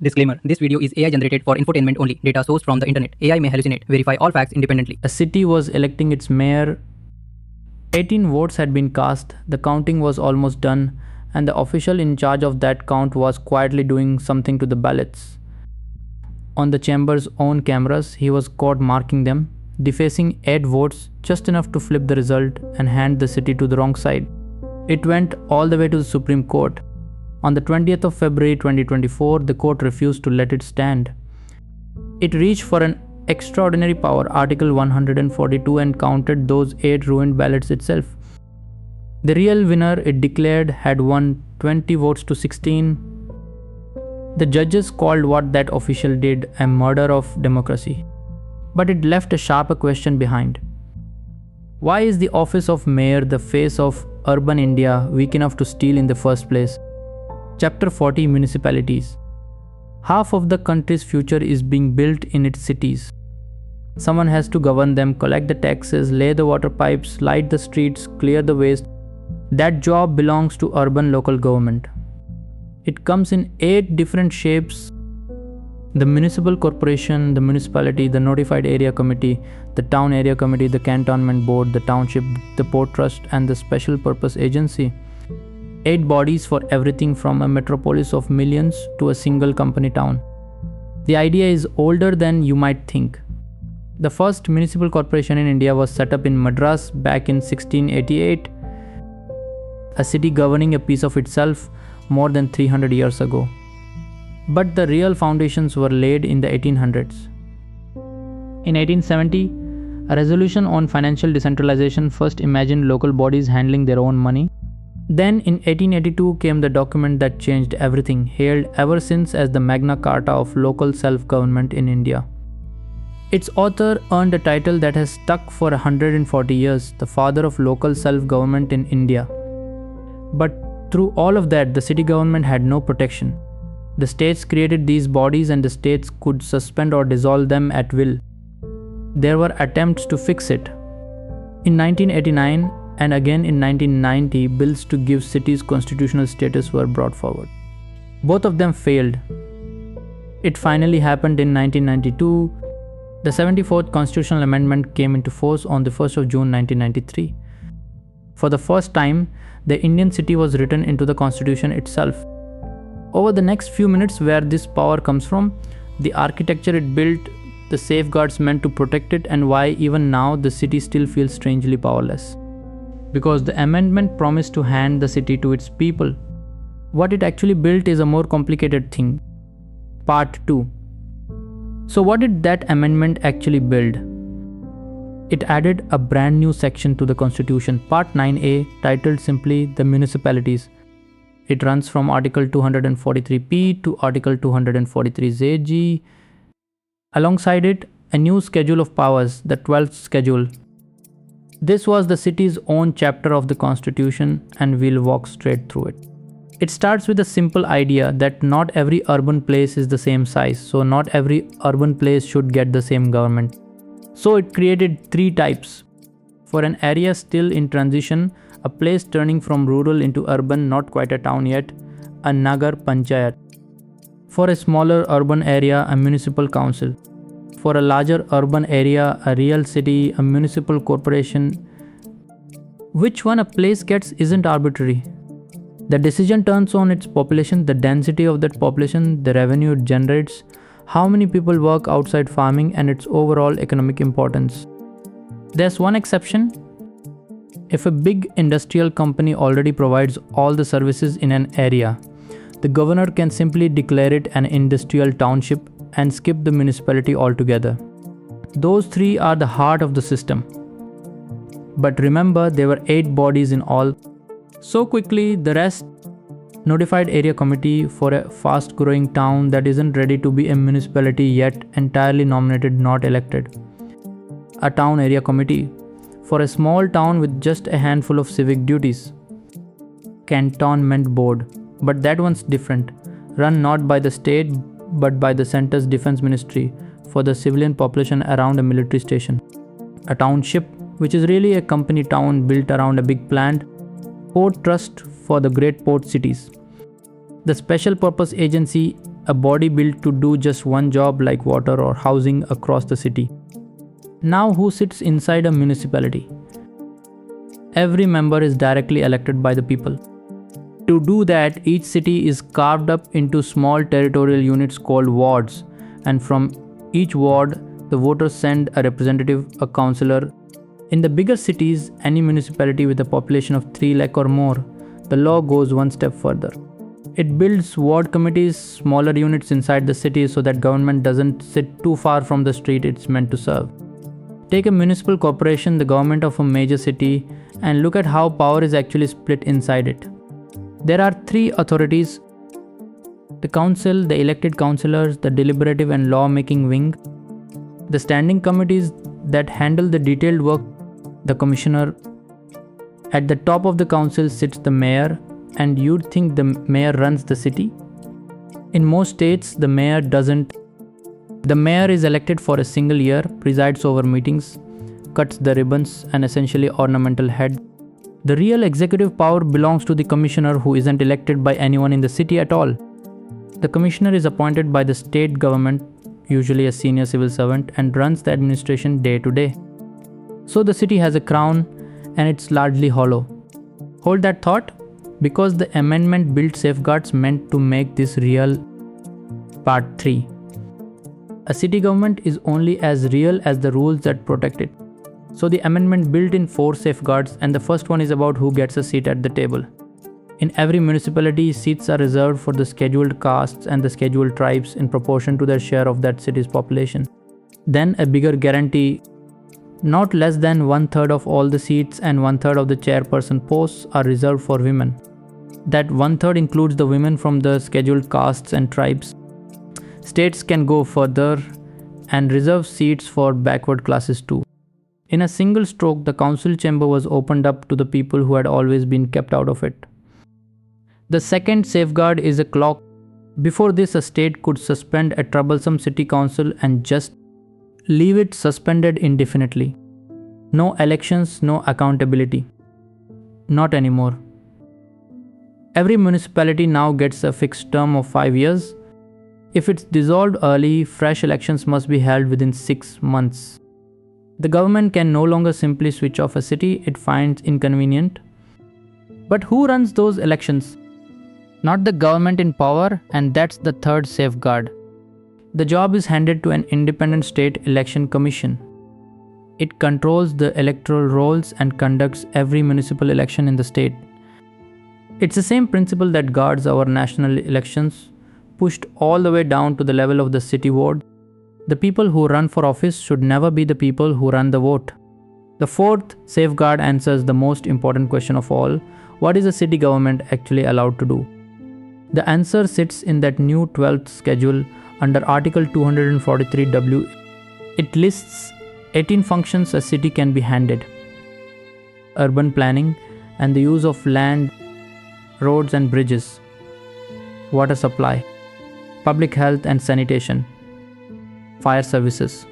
Disclaimer: this video is AI generated for infotainment only. Data sourced from the internet. AI may hallucinate. Verify all facts independently. A city was electing its mayor. 18 votes had been cast. The counting was almost done, and the official in charge of that count was quietly doing something to the ballots. On the chamber's own cameras, he was caught marking them, defacing 8 votes, just enough to flip the result and hand the city to the wrong side. It went all the way to the Supreme Court. On the 20th of February 2024, the court refused to let it stand. It reached for an extraordinary power, Article 142, and counted those 8 ruined ballots itself. The real winner, it declared, had won 20 votes to 16. The judges called what that official did a murder of democracy. But it left a sharper question behind. Why is the office of mayor, the face of urban India, weak enough to steal in the first place? Chapter 40: Municipalities. Half of the country's future is being built in its cities. Someone has to govern them, collect the taxes, lay the water pipes, light the streets, clear the waste. That job belongs to urban local government. It comes in 8 different shapes: the municipal corporation, the municipality, the notified area committee, the town area committee, the cantonment board, the township, the port trust, and the special purpose agency. 8 bodies for everything from a metropolis of millions to a single company town. The idea is older than you might think. The first municipal corporation in India was set up in Madras back in 1688, a city governing a piece of itself more than 300 years ago. But the real foundations were laid in the 1800s. In 1870, a resolution on financial decentralization first imagined local bodies handling their own money. Then in 1882 came the document that changed everything, hailed ever since as the Magna Carta of local self-government in India. Its author earned a title that has stuck for 140 years, the father of local self-government in India. But through all of that, the city government had no protection. The states created these bodies and the states could suspend or dissolve them at will. There were attempts to fix it. In 1989 and again in 1990, bills to give cities constitutional status were brought forward. Both of them failed. It finally happened in 1992. The 74th Constitutional Amendment came into force on the 1st of June 1993. For the first time, the Indian city was written into the Constitution itself. Over the next few minutes, where this power comes from, the architecture it built, the safeguards meant to protect it, and why even now the city still feels strangely powerless. Because the amendment promised to hand the city to its people. What it actually built is a more complicated thing. Part 2. So what did that amendment actually build? It added a brand new section to the Constitution, Part 9A, titled simply the Municipalities. It runs from Article 243P to Article 243ZG. Alongside it, a new schedule of powers, the 12th schedule. This was the city's own chapter of the Constitution, and we'll walk straight through it. It starts with a simple idea that not every urban place is the same size, so not every urban place should get the same government. So it created 3 types. For an area still in transition, a place turning from rural into urban, not quite a town yet, a Nagar Panchayat. For a smaller urban area, a municipal council. For a larger urban area, a real city, a municipal corporation. Which one a place gets isn't arbitrary. The decision turns on its population, the density of that population, the revenue it generates, how many people work outside farming, and its overall economic importance. There's one exception. If a big industrial company already provides all the services in an area, the governor can simply declare it an industrial township and skip the municipality altogether. Those 3 are the heart of the system. But remember, there were 8 bodies in all. So quickly, the rest. Notified area committee for a fast-growing town that isn't ready to be a municipality yet, entirely nominated, not elected. A town area committee for a small town with just a handful of civic duties. Cantonment board, but that one's different, run not by the state but by the center's defense ministry for the civilian population around a military station. A township, which is really a company town built around a big plant. Port trust for the great port cities. The special purpose agency a body built to do just one job like water or housing across the city. Now, who sits inside a municipality? Every member is directly elected by the people. To do that, each city is carved up into small territorial units called wards, and from each ward, the voters send a representative, a councillor. In the bigger cities, any municipality with a population of 3 lakh or more, the law goes one step further. It builds ward committees, smaller units inside the city so that government doesn't sit too far from the street it's meant to serve. Take a municipal corporation, the government of a major city, and look at how power is actually split inside it. There are 3 authorities: the council, the elected councillors, the deliberative and law-making wing, the standing committees that handle the detailed work, the commissioner. At the top of the council sits the mayor, and you'd think the mayor runs the city. In most states, the mayor doesn't. The mayor is elected for a single year, presides over meetings, cuts the ribbons, and essentially ornamental head. The real executive power belongs to the commissioner, who isn't elected by anyone in the city at all. The commissioner is appointed by the state government, usually a senior civil servant, and runs the administration day to day. So the city has a crown, and it's largely hollow. Hold that thought, because the amendment built safeguards meant to make this real. Part 3. A city government is only as real as the rules that protect it. So the amendment built in 4 safeguards, and the first one is about who gets a seat at the table. In every municipality, seats are reserved for the scheduled castes and the scheduled tribes in proportion to their share of that city's population. Then a bigger guarantee: not less than 1/3 of all the seats and 1/3 of the chairperson posts are reserved for women. That 1/3 includes the women from the scheduled castes and tribes. States can go further and reserve seats for backward classes too. In a single stroke, the council chamber was opened up to the people who had always been kept out of it. The second safeguard is a clock. Before this, a state could suspend a troublesome city council and just leave it suspended indefinitely. No elections, no accountability. Not anymore. Every municipality now gets a fixed term of 5 years. If it's dissolved early, fresh elections must be held within 6 months. The government can no longer simply switch off a city it finds inconvenient. But who runs those elections? Not the government in power, and that's the third safeguard. The job is handed to an independent state election commission. It controls the electoral rolls and conducts every municipal election in the state. It's the same principle that guards our national elections, pushed all the way down to the level of the city ward. The people who run for office should never be the people who run the vote. The fourth safeguard answers the most important question of all: what is a city government actually allowed to do? The answer sits in that new 12th schedule under Article 243W. It lists 18 functions a city can be handed: urban planning and the use of land, roads and bridges, water supply, public health and sanitation, fire services,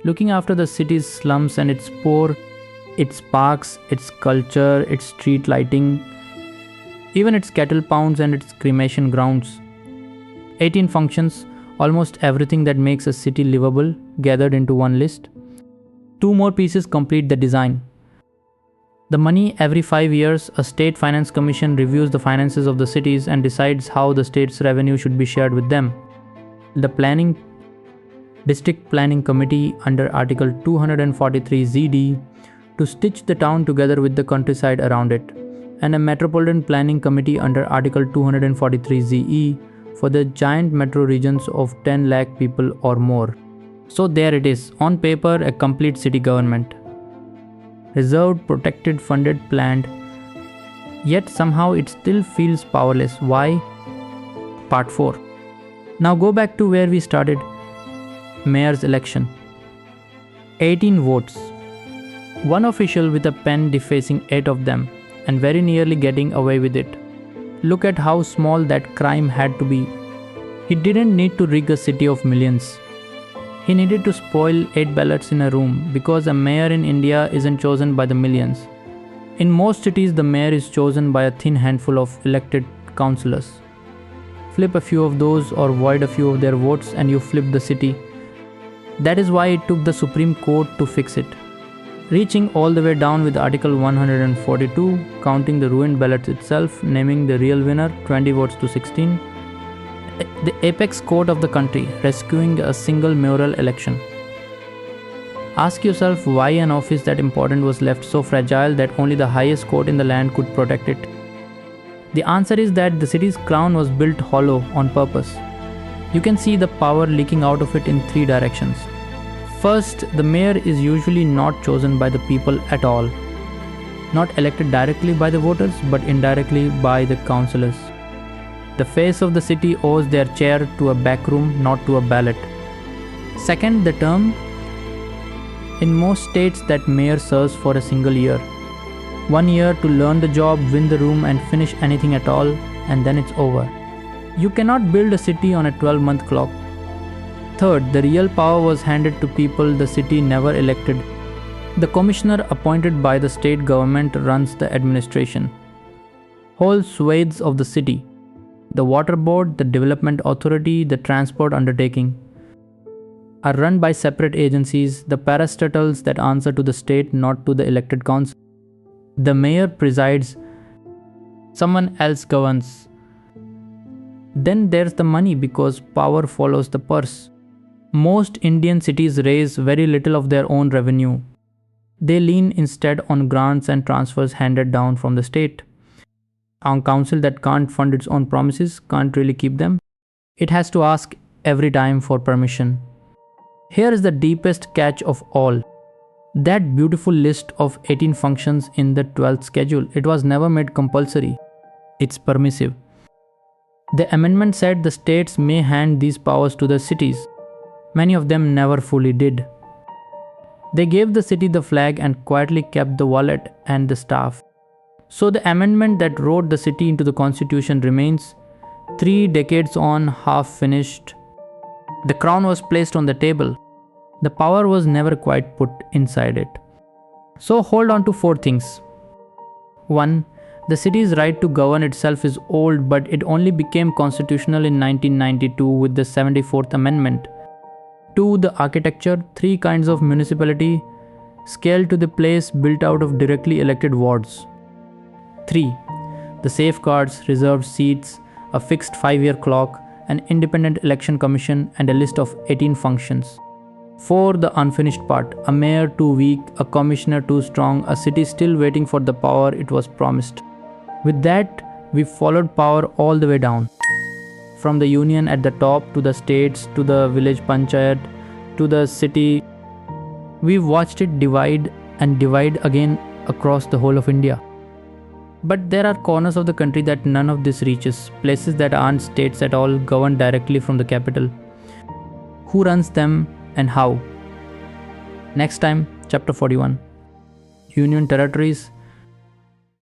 looking after the city's slums and its poor, its parks, its culture, its street lighting, even its cattle pounds and its cremation grounds. 18 functions, almost everything that makes a city livable, gathered into one list. 2 more pieces complete the design. The money: every 5 years, a state finance commission reviews the finances of the cities and decides how the state's revenue should be shared with them. The District Planning Committee under Article 243ZD to stitch the town together with the countryside around it, and a Metropolitan Planning Committee under Article 243ZE for the giant metro regions of 10 lakh people or more. So there it is, on paper a complete city government. Reserved, protected, funded, planned. Yet somehow it still feels powerless. Why? Part 4. Now go back to where we started. Mayor's election. 18 votes. One official with a pen defacing 8 of them, and very nearly getting away with it. Look at how small that crime had to be. He didn't need to rig a city of millions. He needed to spoil 8 ballots in a room, because a mayor in India isn't chosen by the millions. In most cities, the mayor is chosen by a thin handful of elected councillors. Flip a few of those or void a few of their votes and you flip the city. That is why it took the Supreme Court to fix it. Reaching all the way down with Article 142, counting the ruined ballots itself, naming the real winner 20 votes to 16. The apex court of the country, rescuing a single mayoral election. Ask yourself why an office that important was left so fragile that only the highest court in the land could protect it. The answer is that the city's crown was built hollow on purpose. You can see the power leaking out of it in three directions. First, the mayor is usually not chosen by the people at all. Not elected directly by the voters, but indirectly by the councillors. The face of the city owes their chair to a backroom, not to a ballot. Second, the term. In most states, that mayor serves for a single year. 1 year to learn the job, win the room, and finish anything at all, and then it's over. You cannot build a city on a 12-month clock. Third, the real power was handed to people the city never elected. The commissioner appointed by the state government runs the administration. Whole swathes of the city, the water board, the development authority, the transport undertaking, are run by separate agencies, the parastatals that answer to the state, not to the elected council. The mayor presides, someone else governs. Then there's the money, because power follows the purse. Most Indian cities raise very little of their own revenue. They lean instead on grants and transfers handed down from the state. A council that can't fund its own promises can't really keep them. It has to ask every time for permission. Here is the deepest catch of all. That beautiful list of 18 functions in the 12th schedule, it was never made compulsory. It's permissive. The amendment said the states may hand these powers to the cities. Many of them never fully did. They gave the city the flag and quietly kept the wallet and the staff. So the amendment that wrote the city into the constitution remains. 3 decades on, half finished. The crown was placed on the table. The power was never quite put inside it. So hold on to 4 things. 1. The city's right to govern itself is old, but it only became constitutional in 1992 with the 74th Amendment. 2. The architecture, 3 kinds of municipality, scaled to the place built out of directly elected wards. 3. The safeguards, reserved seats, a fixed 5-year clock, an independent election commission, and a list of 18 functions. 4. The unfinished part, a mayor too weak, a commissioner too strong, a city still waiting for the power it was promised. With that, we followed power all the way down. From the union at the top, to the states, to the village panchayat, to the city. We've watched it divide and divide again across the whole of India. But there are corners of the country that none of this reaches, places that aren't states at all, governed directly from the capital. Who runs them and how? Next time, Chapter 41. Union territories,